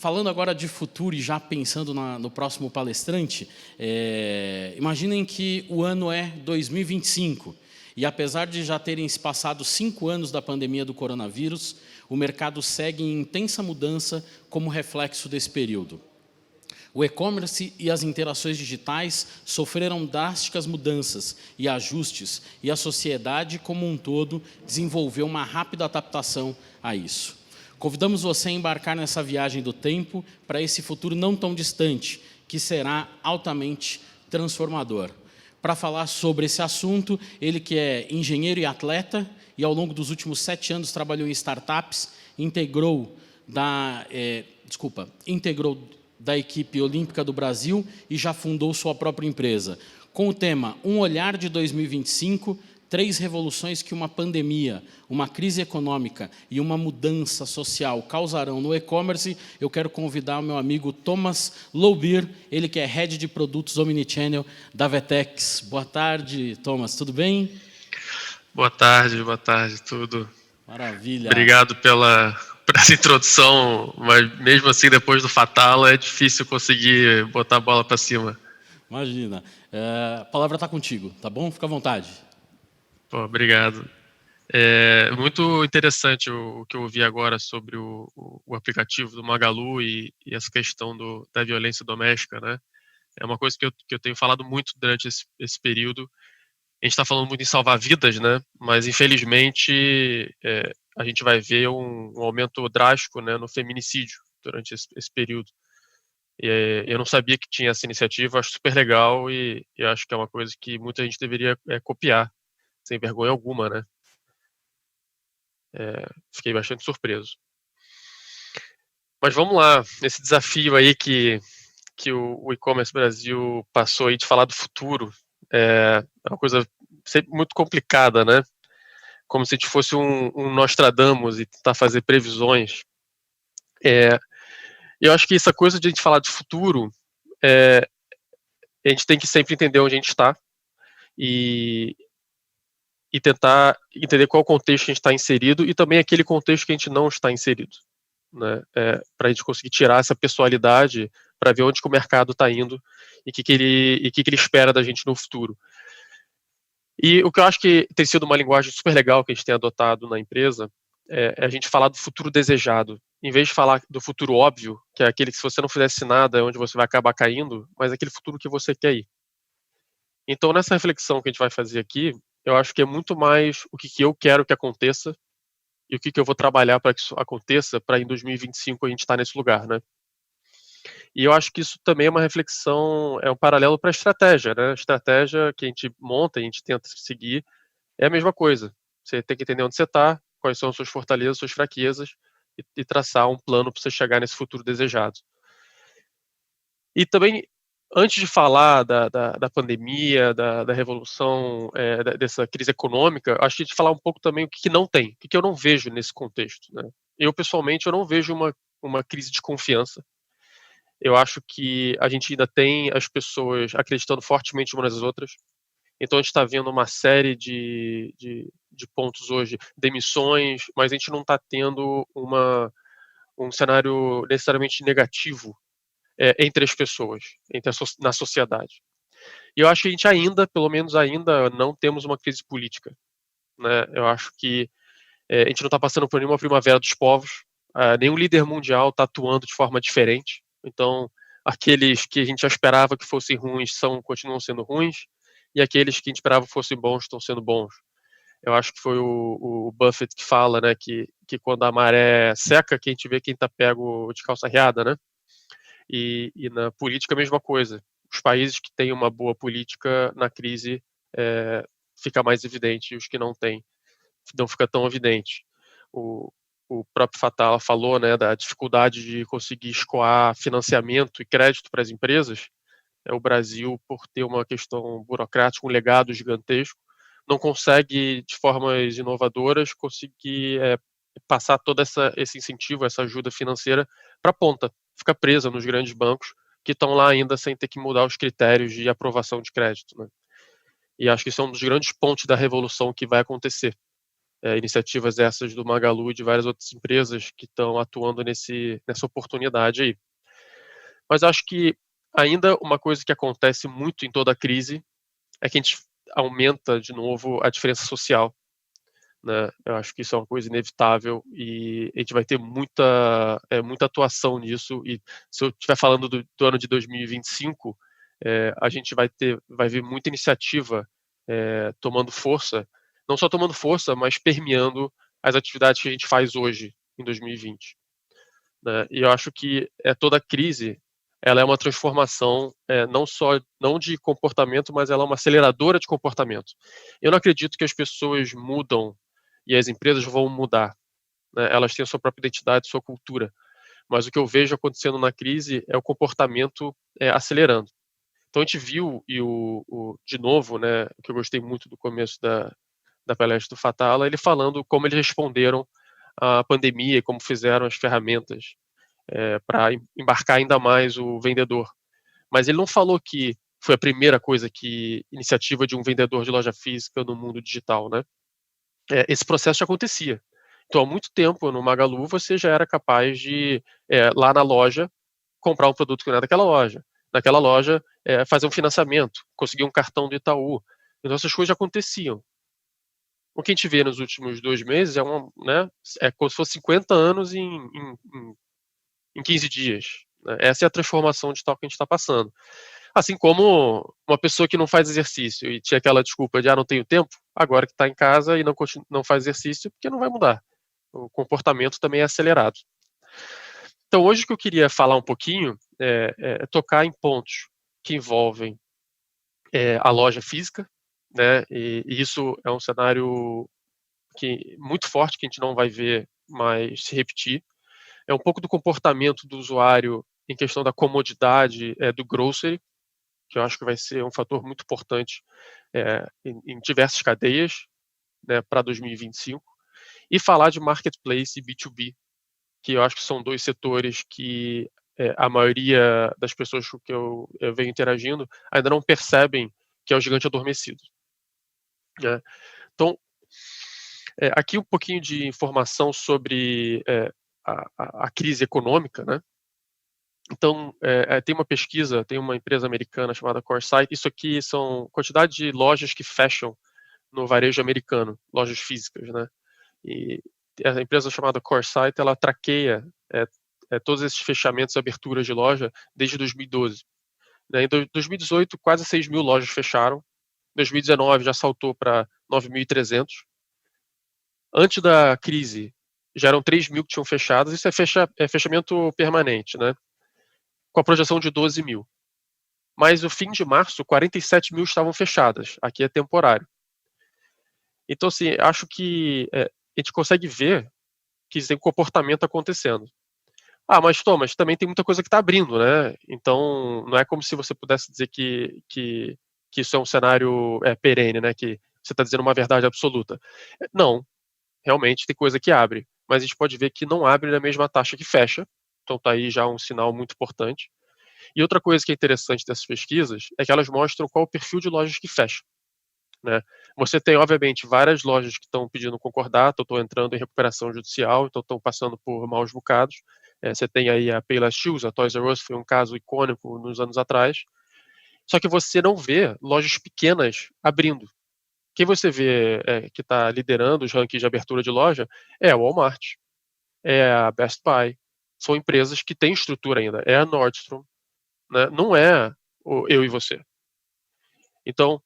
falando agora de futuro e já pensando no próximo palestrante, imaginem que o ano é 2025 e apesar de já terem se passado 5 anos da pandemia do coronavírus, o mercado segue em intensa mudança como reflexo desse período. O e-commerce e as interações digitais sofreram drásticas mudanças e ajustes e a sociedade como um todo desenvolveu uma rápida adaptação a isso. Convidamos você a embarcar nessa viagem do tempo para esse futuro não tão distante, que será altamente transformador. Para falar sobre esse assunto, ele que é engenheiro e atleta e ao longo dos últimos 7 anos trabalhou em startups, integrou da equipe olímpica do Brasil e já fundou sua própria empresa. Com o tema Um Olhar de 2025, 3 revoluções que uma pandemia, uma crise econômica e uma mudança social causarão no e-commerce, eu quero convidar o meu amigo Thomas Loubir, ele que é Head de Produtos Omnichannel da Vetex. Boa tarde, Thomas, tudo bem? Boa tarde, tudo. Maravilha. Obrigado por essa introdução, mas mesmo assim, depois do Fatala, é difícil conseguir botar a bola para cima. Imagina. A palavra está contigo, tá bom? Fica à vontade. Pô, obrigado. É muito interessante o que eu ouvi agora sobre o aplicativo do Magalu e essa questão da violência doméstica, né? É uma coisa que eu tenho falado muito durante esse período. A gente está falando muito em salvar vidas, né? Mas infelizmente a gente vai ver um aumento drástico, né, no feminicídio durante esse período. E eu não sabia que tinha essa iniciativa, acho super legal e acho que é uma coisa que muita gente deveria copiar, sem vergonha alguma, né? Fiquei bastante surpreso. Mas vamos lá, esse desafio aí que o e-commerce Brasil passou aí de falar do futuro é uma coisa sempre muito complicada, né? Como se a gente fosse um Nostradamus e tentar fazer previsões. Eu acho que essa coisa de a gente falar de futuro, a gente tem que sempre entender onde a gente está e tentar entender qual contexto a gente está inserido e também aquele contexto que a gente não está inserido, né? Para a gente conseguir tirar essa pessoalidade para ver onde que o mercado está indo e o que ele espera da gente no futuro. E o que eu acho que tem sido uma linguagem super legal que a gente tem adotado na empresa é a gente falar do futuro desejado. Em vez de falar do futuro óbvio, que é aquele que se você não fizesse nada é onde você vai acabar caindo, mas aquele futuro que você quer ir. Então, nessa reflexão que a gente vai fazer aqui, eu acho que é muito mais o que eu quero que aconteça e o que eu vou trabalhar para que isso aconteça, para em 2025 a gente estar nesse lugar, né? E eu acho que isso também é uma reflexão, é um paralelo para a estratégia, né? A estratégia que a gente monta, a gente tenta seguir, é a mesma coisa. Você tem que entender onde você está, quais são as suas fortalezas, suas fraquezas, e traçar um plano para você chegar nesse futuro desejado. E também, antes de falar da pandemia, da revolução, dessa crise econômica, acho que a gente falar um pouco também o que não tem, o que eu não vejo nesse contexto, né? Eu, pessoalmente, eu não vejo uma crise de confiança. Eu acho que a gente ainda tem as pessoas acreditando fortemente umas nas outras. Então a gente está vendo uma série de pontos hoje, demissões, mas a gente não está tendo um cenário necessariamente negativo entre as pessoas, na sociedade. E eu acho que a gente ainda, pelo menos ainda, não temos uma crise política, né? Eu acho que a gente não está passando por nenhuma primavera dos povos, nenhum líder mundial está atuando de forma diferente. Então, aqueles que a gente já esperava que fossem ruins continuam sendo ruins, e aqueles que a gente esperava que fossem bons estão sendo bons. Eu acho que foi o Buffett que fala, né, que quando a maré seca, que a gente vê quem está pego de calça riada, né? E na política a mesma coisa. Os países que têm uma boa política na crise fica mais evidente, e os que não têm não fica tão evidente. O próprio Fatala falou, né, da dificuldade de conseguir escoar financiamento e crédito para as empresas. O Brasil, por ter uma questão burocrática, um legado gigantesco, não consegue, de formas inovadoras, conseguir passar todo esse incentivo, essa ajuda financeira para a ponta. Fica presa nos grandes bancos, que estão lá ainda sem ter que mudar os critérios de aprovação de crédito, né? E acho que isso é um dos grandes pontos da revolução que vai acontecer. iniciativas essas do Magalu e de várias outras empresas que estão atuando nessa oportunidade aí. Mas acho que ainda uma coisa que acontece muito em toda crise é que a gente aumenta de novo a diferença social, né? Eu acho que isso é uma coisa inevitável e a gente vai ter muita atuação nisso. E se eu estiver falando do ano de 2025, a gente vai ver muita iniciativa tomando força, não só tomando força, mas permeando as atividades que a gente faz hoje, em 2020. Né? E eu acho que toda crise ela é uma transformação não de comportamento, mas ela é uma aceleradora de comportamento. Eu não acredito que as pessoas mudam e as empresas vão mudar. Né? Elas têm a sua própria identidade, sua cultura. Mas o que eu vejo acontecendo na crise é o comportamento acelerando. Então a gente viu, de novo, né, que eu gostei muito do começo da palestra do Fatala, ele falando como eles responderam à pandemia e como fizeram as ferramentas para embarcar ainda mais o vendedor. Mas ele não falou que foi a primeira iniciativa de um vendedor de loja física no mundo digital, né? Esse processo já acontecia. Então, há muito tempo no Magalu você já era capaz de, lá na loja, comprar um produto que não é daquela loja. Naquela loja, fazer um financiamento, conseguir um cartão do Itaú. Então, essas coisas já aconteciam. O que a gente vê nos últimos 2 meses é como se fosse 50 anos em 15 dias. Né? Essa é a transformação digital que a gente está passando. Assim como uma pessoa que não faz exercício e tinha aquela desculpa de não tenho tempo, agora que está em casa e não faz exercício, porque não vai mudar. O comportamento também é acelerado. Então, hoje o que eu queria falar um pouquinho é tocar em pontos que envolvem a loja física, né? E isso é um cenário muito forte que a gente não vai ver mais se repetir. É um pouco do comportamento do usuário em questão da comodidade do grocery, que eu acho que vai ser um fator muito importante em diversas cadeias, né, para 2025, e falar de marketplace e B2B, que eu acho que são dois setores que a maioria das pessoas com que eu venho interagindo ainda não percebem que é o gigante adormecido. Né? Então, aqui um pouquinho de informação sobre a crise econômica, né? Então, tem uma pesquisa, tem uma empresa americana chamada CoreSite. Isso aqui são quantidade de lojas que fecham no varejo americano, lojas físicas, né? E a empresa chamada CoreSite, ela traqueia todos esses fechamentos e aberturas de loja desde 2012. Né? Em 2018, quase 6 mil lojas fecharam. Em 2019, já saltou para 9.300. Antes da crise, já eram 3 mil que tinham fechado. Isso é fechamento permanente, né? Com a projeção de 12 mil. Mas no fim de março, 47 mil estavam fechadas. Aqui é temporário. Então, assim, acho que a gente consegue ver que tem um comportamento acontecendo. Mas Thomas, também tem muita coisa que está abrindo, né? Então, não é como se você pudesse dizer que isso é um cenário perene, né? Que você está dizendo uma verdade absoluta. Não, realmente tem coisa que abre, mas a gente pode ver que não abre na mesma taxa que fecha. Então, está aí já um sinal muito importante. E outra coisa que é interessante dessas pesquisas é que elas mostram qual é o perfil de lojas que fecham. Né? Você tem, obviamente, várias lojas que estão pedindo concordato, estão entrando em recuperação judicial, então estão passando por maus bocados. Você tem aí a Payless Shoes, a Toys R Us, foi um caso icônico nos anos atrás. Só que você não vê lojas pequenas abrindo. Quem você vê que está liderando os rankings de abertura de loja é a Walmart, é a Best Buy. São empresas que têm estrutura ainda. É a Nordstrom. Né? Não é eu e você. Então,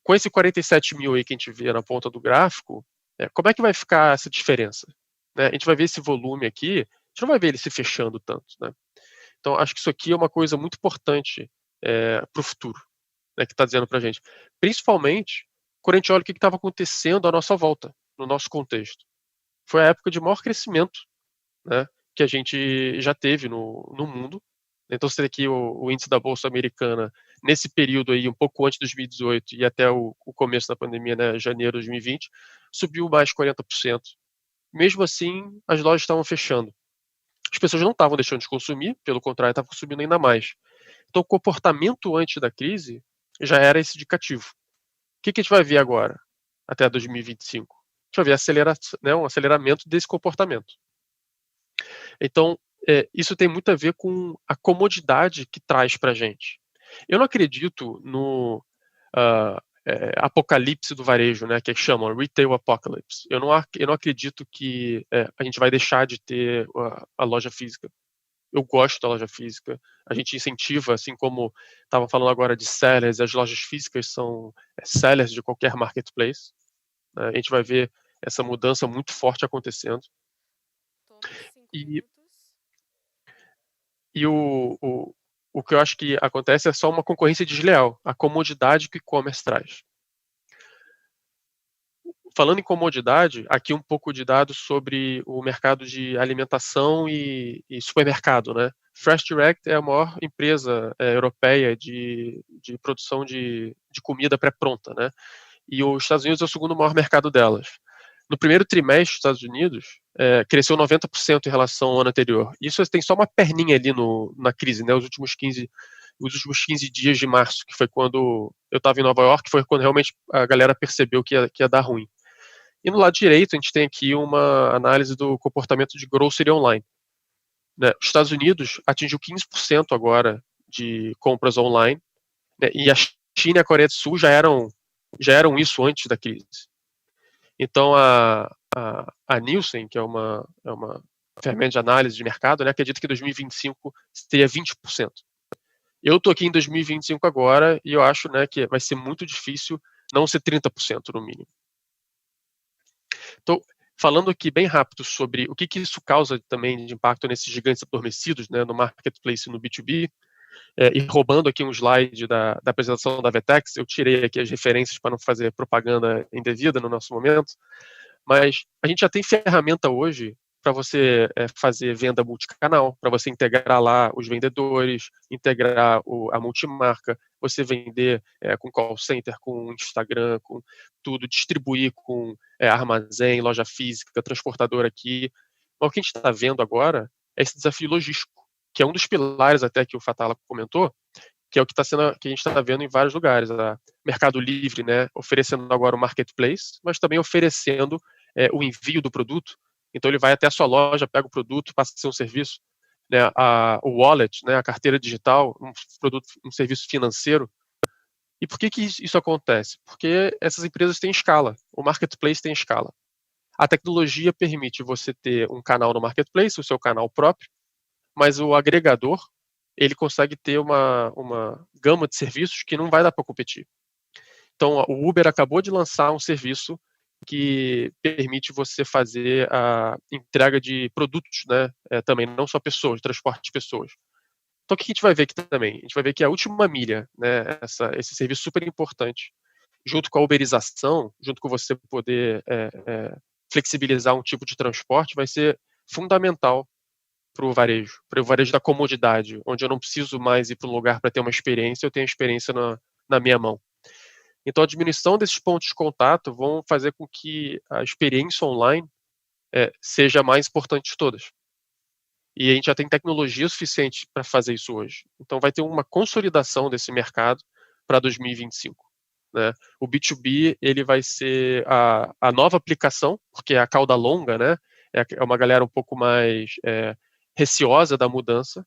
com esse 47 mil aí que a gente vê na ponta do gráfico, como é que vai ficar essa diferença? Né? A gente vai ver esse volume aqui, a gente não vai ver ele se fechando tanto. Né? Então, acho que isso aqui é uma coisa muito importante para o futuro, né, que está dizendo para a gente. Principalmente quando a gente olha o que estava acontecendo à nossa volta, no nosso contexto. Foi a época de maior crescimento, né, que a gente já teve no mundo. Então, você tem aqui o índice da Bolsa Americana, nesse período aí, um pouco antes de 2018 e até o começo da pandemia, né, janeiro de 2020, subiu mais 40%. Mesmo assim, as lojas estavam fechando. As pessoas não estavam deixando de consumir, pelo contrário, estavam consumindo ainda mais. Então, o comportamento antes da crise já era esse indicativo. O que a gente vai ver agora, até 2025? vai ver um aceleramento desse comportamento. Então, isso tem muito a ver com a comodidade que traz para a gente. Eu não acredito no apocalipse do varejo, né, que chamam retail apocalypse. Eu não acredito que a gente vai deixar de ter a loja física. Eu gosto da loja física. A gente incentiva, assim como estavam falando agora de sellers, as lojas físicas são sellers de qualquer marketplace. Né? A gente vai ver essa mudança muito forte acontecendo. E, e o que eu acho que acontece é só uma concorrência desleal, a comodidade que o e-commerce traz. Falando em comodidade, aqui um pouco de dados sobre o mercado de alimentação e supermercado, né? Fresh Direct é a maior empresa europeia de produção de comida pré-pronta, né? E os Estados Unidos é o segundo maior mercado delas. No primeiro trimestre, os Estados Unidos cresceu 90% em relação ao ano anterior. Isso tem só uma perninha ali na crise, né? Os últimos 15 dias de março, que foi quando eu estava em Nova York, foi quando realmente a galera percebeu que ia dar ruim. E no lado direito, a gente tem aqui uma análise do comportamento de grocery online. Né? Os Estados Unidos atingiu 15% agora de compras online, né? E a China e a Coreia do Sul já eram isso antes da crise. Então, a Nielsen, que é uma ferramenta de análise de mercado, né, acredita que em 2025 seria 20%. Eu estou aqui em 2025 agora e eu acho, né, que vai ser muito difícil não ser 30% no mínimo. Então, falando aqui bem rápido sobre o que isso causa também de impacto nesses gigantes adormecidos, né, no marketplace e no B2B, e roubando aqui um slide da apresentação da Vetex, eu tirei aqui as referências para não fazer propaganda indevida no nosso momento, mas a gente já tem ferramenta hoje para você fazer venda multicanal, para você integrar lá os vendedores, integrar a multimarca, você vender com call center, com Instagram, com tudo, distribuir com armazém, loja física, transportador aqui. Mas o que a gente está vendo agora é esse desafio logístico, que é um dos pilares até que o Fatala comentou, que é o que a gente está vendo em vários lugares. A Mercado Livre, né, oferecendo agora o marketplace, mas também oferecendo o envio do produto. Então ele vai até a sua loja, pega o produto, passa a ser um serviço. Né, o wallet, né, a carteira digital, um serviço financeiro. E por que isso acontece? Porque essas empresas têm escala, o marketplace tem escala. A tecnologia permite você ter um canal no marketplace, o seu canal próprio, mas o agregador, ele consegue ter uma gama de serviços que não vai dar para competir. Então, o Uber acabou de lançar um serviço que permite você fazer a entrega de produtos, né? Também, não só pessoas, transporte de pessoas. Então, o que a gente vai ver aqui também? A gente vai ver que a última milha, né, esse serviço super importante, junto com a uberização, junto com você poder flexibilizar um tipo de transporte, vai ser fundamental para o varejo da comodidade, onde eu não preciso mais ir para um lugar para ter uma experiência, eu tenho a experiência na minha mão. Então, a diminuição desses pontos de contato vão fazer com que a experiência online seja a mais importante de todas. E a gente já tem tecnologia suficiente para fazer isso hoje. Então, vai ter uma consolidação desse mercado para 2025. Né? O B2B ele vai ser a nova aplicação, porque é a cauda longa, né? É uma galera um pouco mais receosa da mudança,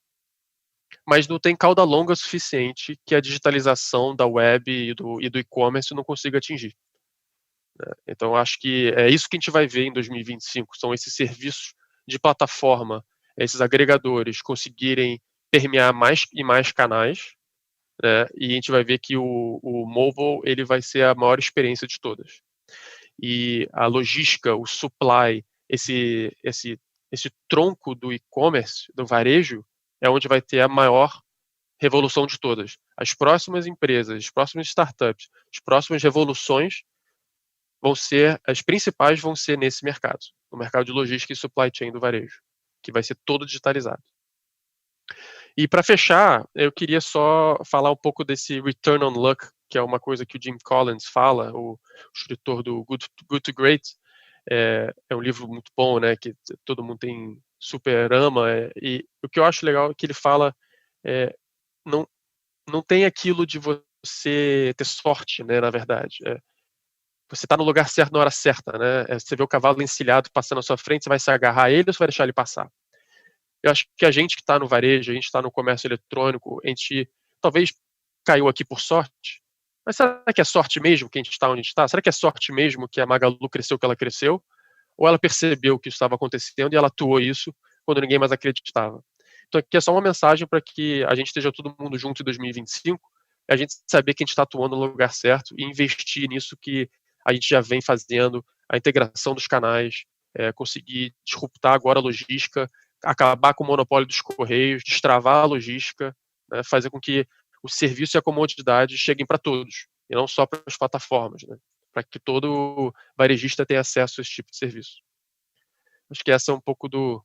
mas não tem cauda longa suficiente que a digitalização da web e do e-commerce não consiga atingir. Né? Então, acho que é isso que a gente vai ver em 2025, são esses serviços de plataforma, esses agregadores conseguirem permear mais e mais canais, né? E a gente vai ver que o mobile ele vai ser a maior experiência de todas. E a logística, o supply, esse tronco do e-commerce, do varejo, é onde vai ter a maior revolução de todas. As próximas empresas, as próximas startups, as próximas revoluções as principais vão ser nesse mercado, no mercado de logística e supply chain do varejo, que vai ser todo digitalizado. E para fechar, eu queria só falar um pouco desse return on luck, que é uma coisa que o Jim Collins fala, o escritor do Good to Great. É um livro muito bom, né, que todo mundo super ama, e o que eu acho legal é que ele fala não tem aquilo de você ter sorte, né, na verdade. você está no lugar certo na hora certa, né? Você vê o cavalo encilhado passando à sua frente, você vai se agarrar a ele ou você vai deixar ele passar? Eu acho que a gente que está no varejo, a gente está no comércio eletrônico, a gente talvez caiu aqui por sorte, mas será que é sorte mesmo que a gente está onde a gente está? Será que é sorte mesmo que a Magalu cresceu o que ela cresceu? Ou ela percebeu que isso estava acontecendo e ela atuou isso quando ninguém mais acreditava? Então aqui é só uma mensagem para que a gente esteja todo mundo junto em 2025, a gente saber que a gente está atuando no lugar certo e investir nisso que a gente já vem fazendo, a integração dos canais, conseguir disruptar agora a logística, acabar com o monopólio dos correios, destravar a logística, né, fazer com que o serviço e a comodidade cheguem para todos, e não só para as plataformas, né, para que todo varejista tenha acesso a esse tipo de serviço. Acho que essa é um pouco do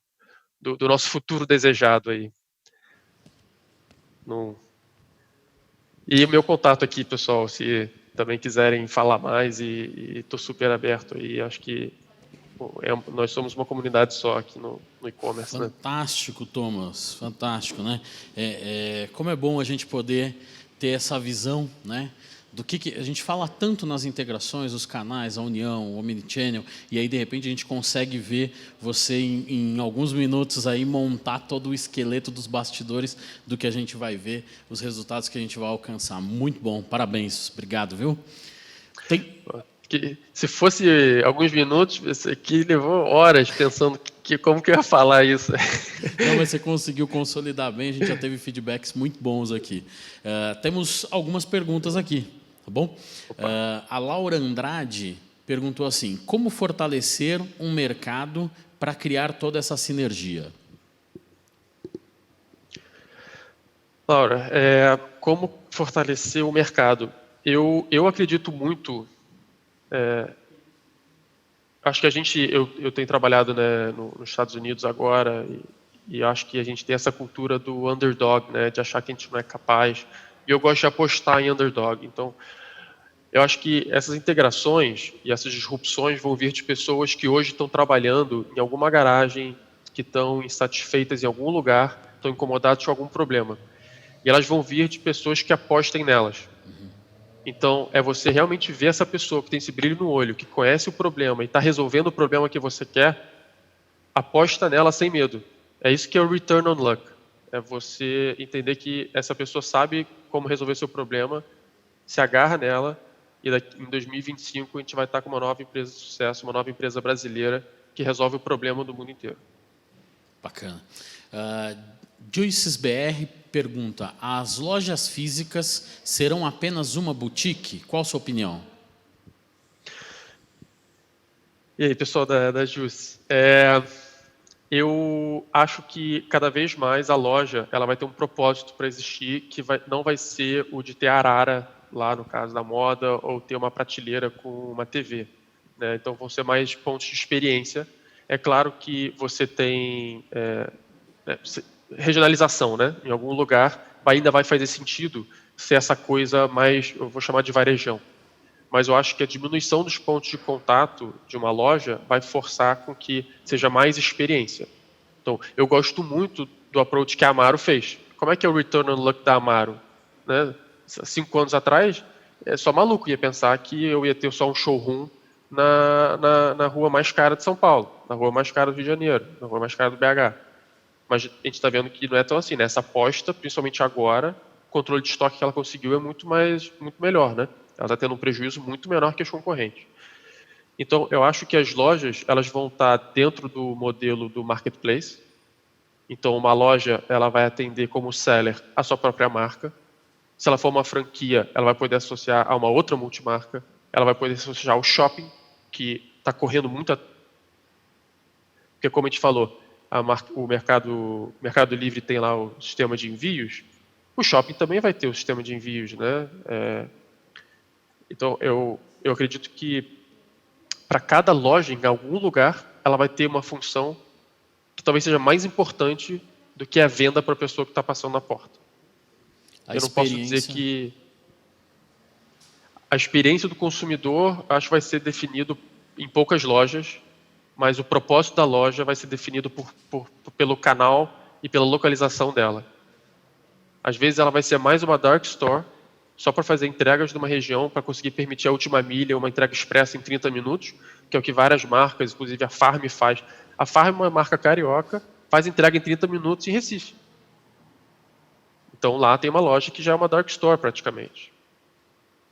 nosso futuro desejado aí. E o meu contato aqui, pessoal, se também quiserem falar mais, e estou super aberto aí, acho que nós somos uma comunidade só aqui no e-commerce. Fantástico, né? Thomas, fantástico, né? Como é bom a gente poder ter essa visão, né? Do que a gente fala tanto nas integrações, os canais, a união, o omnichannel, e aí de repente a gente consegue ver você em alguns minutos aí montar todo o esqueleto dos bastidores do que a gente vai ver, os resultados que a gente vai alcançar. Muito bom, parabéns, obrigado, viu? Se fosse alguns minutos, esse aqui levou horas pensando como que eu ia falar isso. Não, mas você conseguiu consolidar bem, a gente já teve feedbacks muito bons aqui. Temos algumas perguntas aqui, tá bom? A Laura Andrade perguntou assim: como fortalecer um mercado para criar toda essa sinergia? Laura, como fortalecer o mercado? Eu acredito muito. Acho que eu tenho trabalhado, né, nos Estados Unidos agora, e acho que a gente tem essa cultura do underdog, né, de achar que a gente não é capaz. E eu gosto de apostar em underdog. Então, eu acho que essas integrações e essas disrupções vão vir de pessoas que hoje estão trabalhando em alguma garagem, que estão insatisfeitas em algum lugar, estão incomodadas com algum problema. E elas vão vir de pessoas que apostem nelas. Então, é você realmente ver essa pessoa que tem esse brilho no olho, que conhece o problema e está resolvendo o problema que você quer, aposta nela sem medo. É isso que é o return on luck. É você entender que essa pessoa sabe como resolver seu problema, se agarra nela, e em 2025 a gente vai estar com uma nova empresa de sucesso, uma nova empresa brasileira que resolve o problema do mundo inteiro. Bacana. Juices BR pergunta: as lojas físicas serão apenas uma boutique? Qual a sua opinião? E aí, pessoal da Juice? Eu acho que cada vez mais a loja ela vai ter um propósito para existir, que não vai ser o de ter arara, lá no caso da moda, ou ter uma prateleira com uma TV. Né? Então vão ser mais pontos de experiência. É claro que você tem regionalização, né? Em algum lugar ainda vai fazer sentido ser essa coisa mais, eu vou chamar de varejão. Mas eu acho que a diminuição dos pontos de contato de uma loja vai forçar com que seja mais experiência. Então, eu gosto muito do approach que a Amaro fez. Como é que é o return on luck da Amaro? Né? 5 anos atrás, só maluco ia pensar que eu ia ter só um showroom na rua mais cara de São Paulo, na rua mais cara do Rio de Janeiro, na rua mais cara do BH. Mas a gente está vendo que não é tão assim, né? Essa aposta, principalmente agora, o controle de estoque que ela conseguiu é muito melhor, né? Ela está tendo um prejuízo muito menor que os concorrentes. Então, eu acho que as lojas elas vão estar dentro do modelo do marketplace. Então, uma loja ela vai atender como seller a sua própria marca. Se ela for uma franquia, ela vai poder associar a uma outra multimarca. Ela vai poder associar ao shopping, que está correndo muito. Porque, como a gente falou, o Mercado Livre tem lá o sistema de envios. O shopping também vai ter o sistema de envios, né? Então, eu acredito que para cada loja, em algum lugar, ela vai ter uma função que talvez seja mais importante do que a venda para a pessoa que está passando na porta. Eu não posso dizer que a experiência do consumidor, acho que vai ser definido em poucas lojas, mas o propósito da loja vai ser definido pelo canal e pela localização dela. Às vezes ela vai ser mais uma dark store só para fazer entregas de uma região, para conseguir permitir a última milha, uma entrega expressa em 30 minutos, que é o que várias marcas, inclusive a Farm faz. A Farm é uma marca carioca, faz entrega em 30 minutos em Recife. Então lá tem uma loja que já é uma dark store praticamente,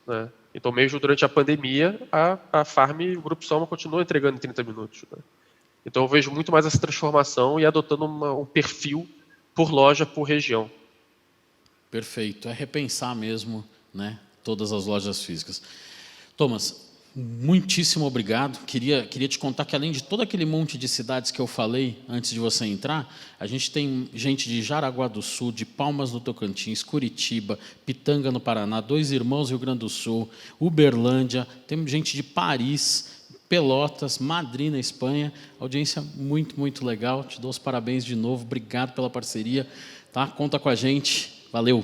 né? Então mesmo durante a pandemia, a Farm, o Grupo Soma continua entregando em 30 minutos, né? Então eu vejo muito mais essa transformação e adotando um perfil por loja, por região. Perfeito, é repensar mesmo, né, todas as lojas físicas. Thomas, muitíssimo obrigado. Queria te contar que além de todo aquele monte de cidades que eu falei antes de você entrar, a gente tem gente de Jaraguá do Sul, de Palmas do Tocantins, Curitiba, Pitanga no Paraná, Dois Irmãos, Rio Grande do Sul, Uberlândia, temos gente de Paris, Pelotas, Madrid na Espanha. Audiência muito, muito legal. Te dou os parabéns de novo. Obrigado pela parceria. Tá? Conta com a gente. Valeu.